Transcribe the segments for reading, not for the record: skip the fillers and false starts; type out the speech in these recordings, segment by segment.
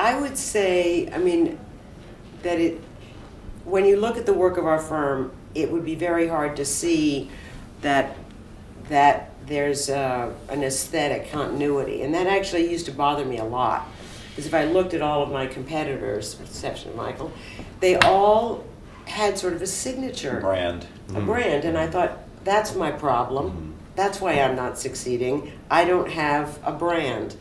I would say, I mean, that when you look at the work of our firm, it would be very hard to see that there's an aesthetic continuity, and that actually used to bother me a lot. Because if I looked at all of my competitors, with the exception of Michael, they all had sort of a signature brand, and I thought, that's my problem. That's why I'm not succeeding. I don't have a brand.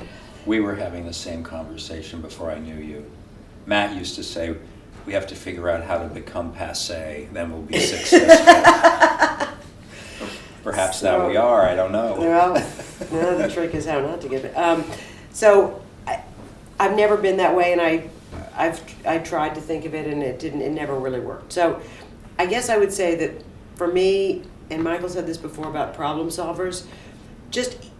We were having the same conversation before I knew you. Matt used to say, we have to figure out how to become passé, then we'll be successful. Perhaps now we are, I don't know. Well, no, the trick is how not to get it. So I've never been that way, and I tried to think of it, and it never really worked. So I guess I would say that for me, and Michael said this before about problem solvers,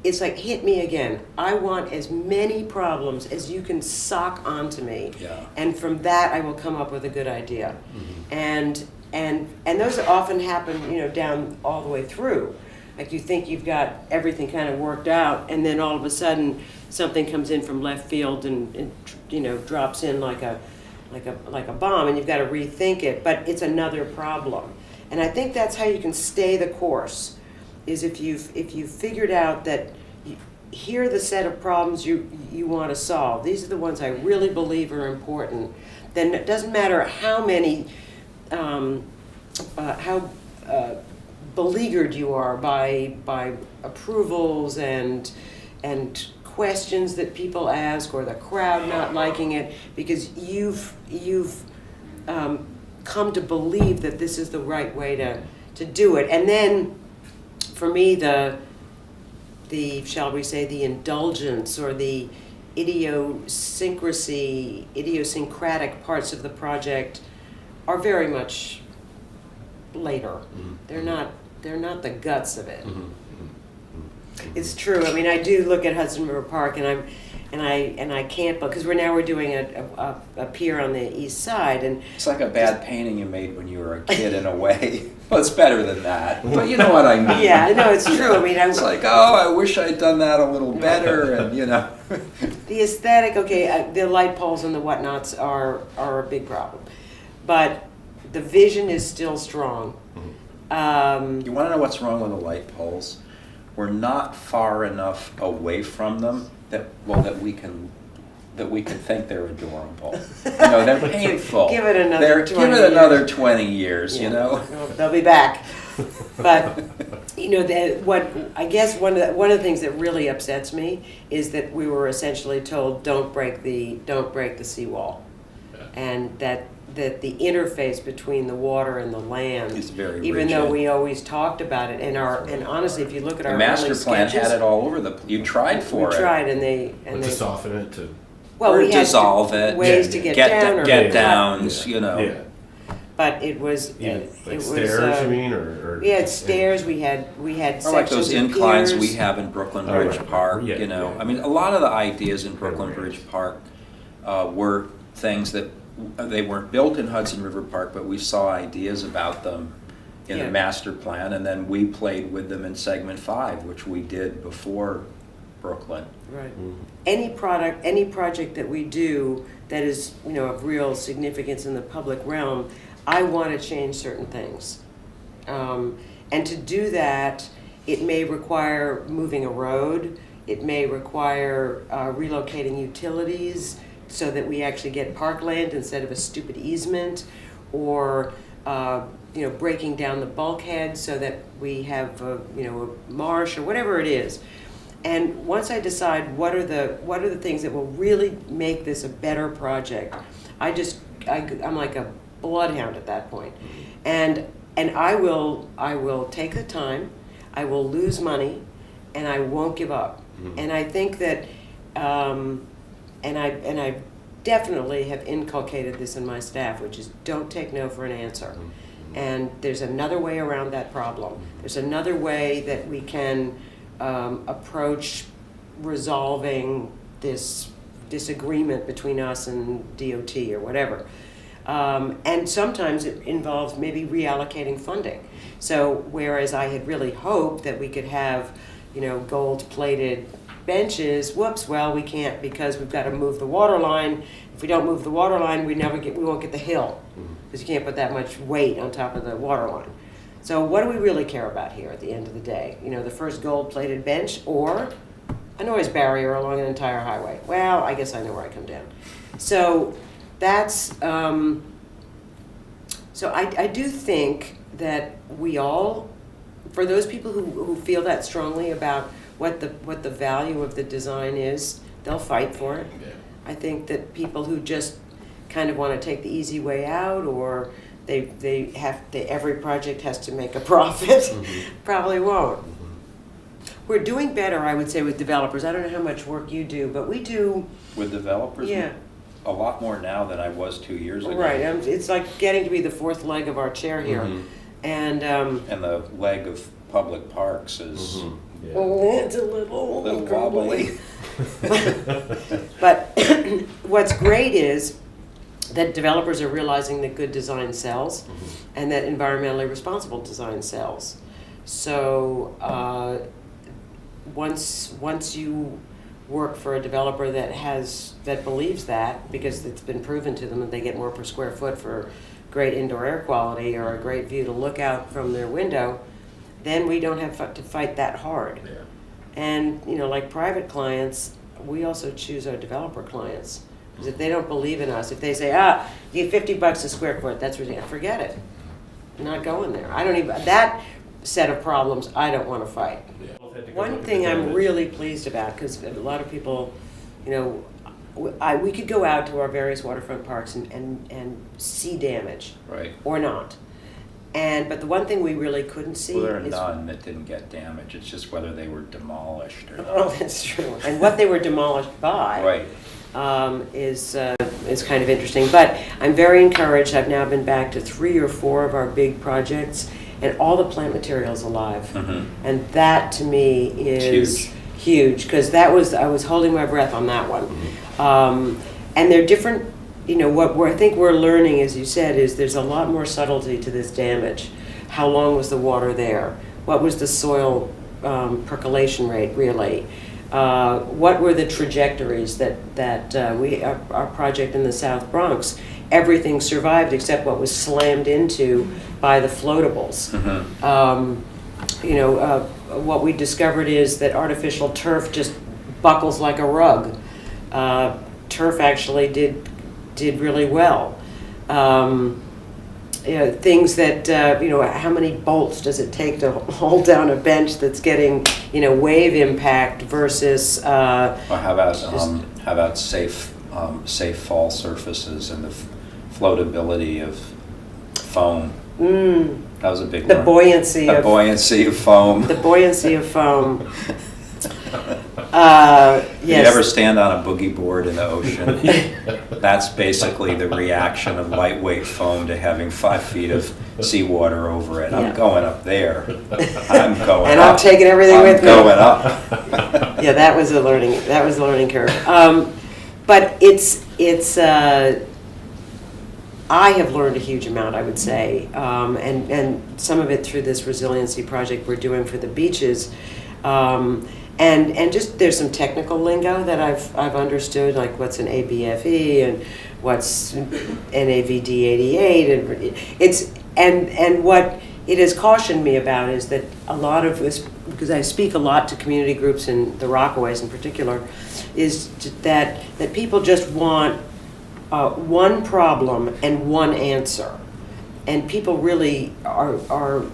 it's like, hit me again. I want as many problems as you can sock onto me, and from that I will come up with a good idea. And those often happen, down all the way through. Like you think you've got everything kind of worked out, and then all of a sudden something comes in from left field and drops in like a bomb, and you've got to rethink it. But it's another problem, and I think that's how you can stay the course. Is if you've figured out that here are the set of problems you want to solve. These are the ones I really believe are important. Then it doesn't matter how many beleaguered you are by approvals and questions that people ask, or the crowd not liking it, because you've come to believe that this is the right way to do it. And then for me, the shall we say, the indulgence or the idiosyncratic parts of the project are very much later. They're not the guts of it. It's true. I mean, I do look at Hudson River Park, and I can't, because we're doing a pier on the east side, and it's like a bad painting you made when you were a kid in a way. Well, it's better than that, but you know what I mean. Yeah, no, it's true. I mean, it's like, I wish I'd done that a little better, and The aesthetic, okay, the light poles and the whatnots are a big problem, but the vision is still strong. You want to know what's wrong with the light poles? We're not far enough away from them that we can think they're adorable. They're painful. Give it another 20 Give it another 20 years, No, they'll be back. But I guess one of the things that really upsets me is that we were essentially told, don't break the seawall, and that the interface between the water and the land is very even rigid. Though we always talked about it, and honestly, if you look at our master plan sketches, had it all over you tried for it. We tried, and to soften it to. Well, or we had dissolve it. Ways to get down or get downs. Yeah. But it was stairs. You mean, or we had stairs. We had or sections like those of inclines piers. we have in Brooklyn Bridge Park. Yeah. I mean, a lot of the ideas in Brooklyn Bridge Park were things that they weren't built in Hudson River Park, but we saw ideas about them in the master plan, and then we played with them in segment 5, which we did before Brooklyn. Right. Any project that we do that is, of real significance in the public realm, I want to change certain things. And to do that, it may require moving a road, it may require relocating utilities so that we actually get parkland instead of a stupid easement, or breaking down the bulkhead so that we have a marsh or whatever it is. And once I decide what are the things that will really make this a better project, I'm like a bloodhound at that point, and I will take the time, I will lose money, and I won't give up. And I think that, and I definitely have inculcated this in my staff, which is don't take no for an answer. And there's another way around that problem. There's another way that we can approach resolving this disagreement between us and DOT or whatever. And sometimes it involves maybe reallocating funding. So whereas I had really hoped that we could have, gold-plated benches, we can't, because we've got to move the water line if we don't move the water line, we won't get the hill, because you can't put that much weight on top of the water line. So what do we really care about here at the end of the day? You know, the first gold-plated bench or a noise barrier along an entire highway? Well, I guess I know where I come down. So that's, so I do think that we all, for those people who feel that strongly about what the value of the design is, they'll fight for it. Yeah. I think that people who just kind of want to take the easy way out, or every project has to make a profit, probably won't. We're doing better, I would say, with developers. I don't know how much work you do, but we do. With developers? Yeah. A lot more now than I was 2 years ago. Right, it's like getting to be the fourth leg of our chair here. And the leg of public parks is Yeah. it's a little wobbly. But what's great is that developers are realizing that good design sells, and that environmentally responsible design sells. So once you work for a developer that believes that, because it's been proven to them that they get more per square foot for great indoor air quality or a great view to look out from their window, then we don't have to fight that hard. Yeah. And, you know, like private clients, we also choose our developer clients. Because if they don't believe in us, if they say, you get $50 a square foot, that's ridiculous, forget it. I'm not going there. That set of problems, I don't want to fight. Yeah. One thing I'm really pleased about, because a lot of people, you know, we could go out to our various waterfront parks and see damage. Right. Or not. But the one thing we really couldn't see Well, there are is... none that didn't get damaged. It's just whether they were demolished or not. Oh, that's true. And what they were demolished by Right. is kind of interesting. But I'm very encouraged. I've now been back to 3 or 4 of our big projects, and all the plant material's alive. And that, to me, is huge, because I was holding my breath on that one. And they're different. You know, what I think we're learning, as you said, is there's a lot more subtlety to this damage. How long was the water there? What was the soil percolation rate, really? What were the trajectories that our project in the South Bronx, everything survived except what was slammed into by the floatables. You know, what we discovered is that artificial turf just buckles like a rug. Turf actually did really well. You know, things that, you know, how many bolts does it take to hold down a bench that's getting, you know, wave impact versus... Or how about safe fall surfaces and the floatability of foam? That was a big one. The buoyancy of foam. The buoyancy of foam. If you Yes. ever stand on a boogie board in the ocean, that's basically the reaction of lightweight foam to having 5 feet of seawater over it. Yeah. I'm going up there. I'm going And up. I'm taking everything with me. I'm going up. Yeah, that was a learning curve. But it's I have learned a huge amount, I would say, and some of it through this resiliency project we're doing for the beaches. And just there's some technical lingo that I've understood, like what's an ABFE and what's NAVD 88, and what it has cautioned me about is that a lot of this, because I speak a lot to community groups in the Rockaways in particular, is that people just want one problem and one answer, and people really are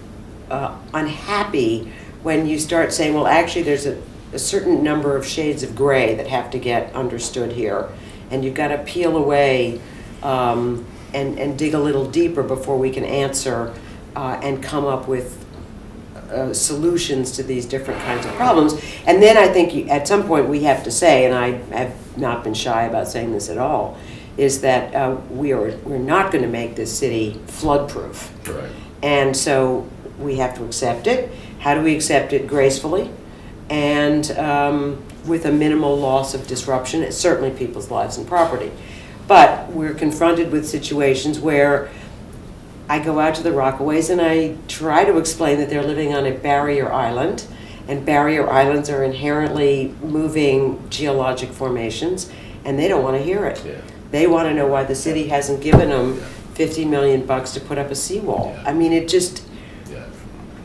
unhappy when you start saying, well, actually there's a certain number of shades of gray that have to get understood here, and you've got to peel away and dig a little deeper before we can answer and come up with solutions to these different kinds of problems. And then I think at some point we have to say, and I have not been shy about saying this at all, is that we're not going to make this city flood-proof. Right. And so we have to accept it. How do we accept it gracefully and with a minimal loss of disruption? It's certainly people's lives and property. But we're confronted with situations where I go out to the Rockaways and I try to explain that they're living on a barrier island, and barrier islands are inherently moving geologic formations, and they don't want to hear it. Yeah. They want to know why the city hasn't given them $50 million to put up a seawall. Yeah. I mean, it just, Yeah.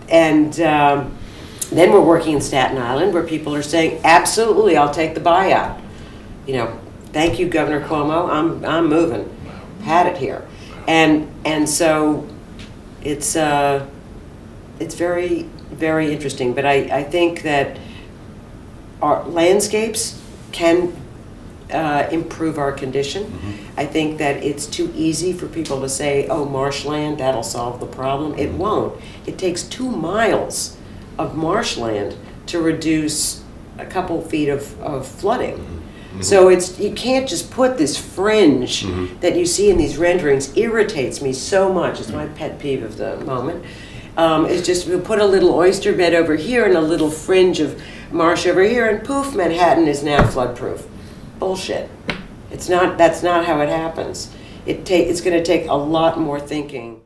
and then we're working in Staten Island where people are saying, absolutely, I'll take the buyout. You know, thank you, Governor Cuomo, I'm moving. Had it here. And so it's very, very interesting. But I think that our landscapes can improve our condition. Mm-hmm. I think that it's too easy for people to say, oh, marshland, that'll solve the problem. It won't. It takes 2 miles of marshland to reduce a couple feet of flooding. Mm-hmm. So you can't just put this fringe that you see in these renderings. Irritates me so much. It's my pet peeve of the moment. It's just we'll put a little oyster bed over here and a little fringe of marsh over here, and poof, Manhattan is now flood-proof. Bullshit. It's not. That's not how it happens. It's going to take a lot more thinking.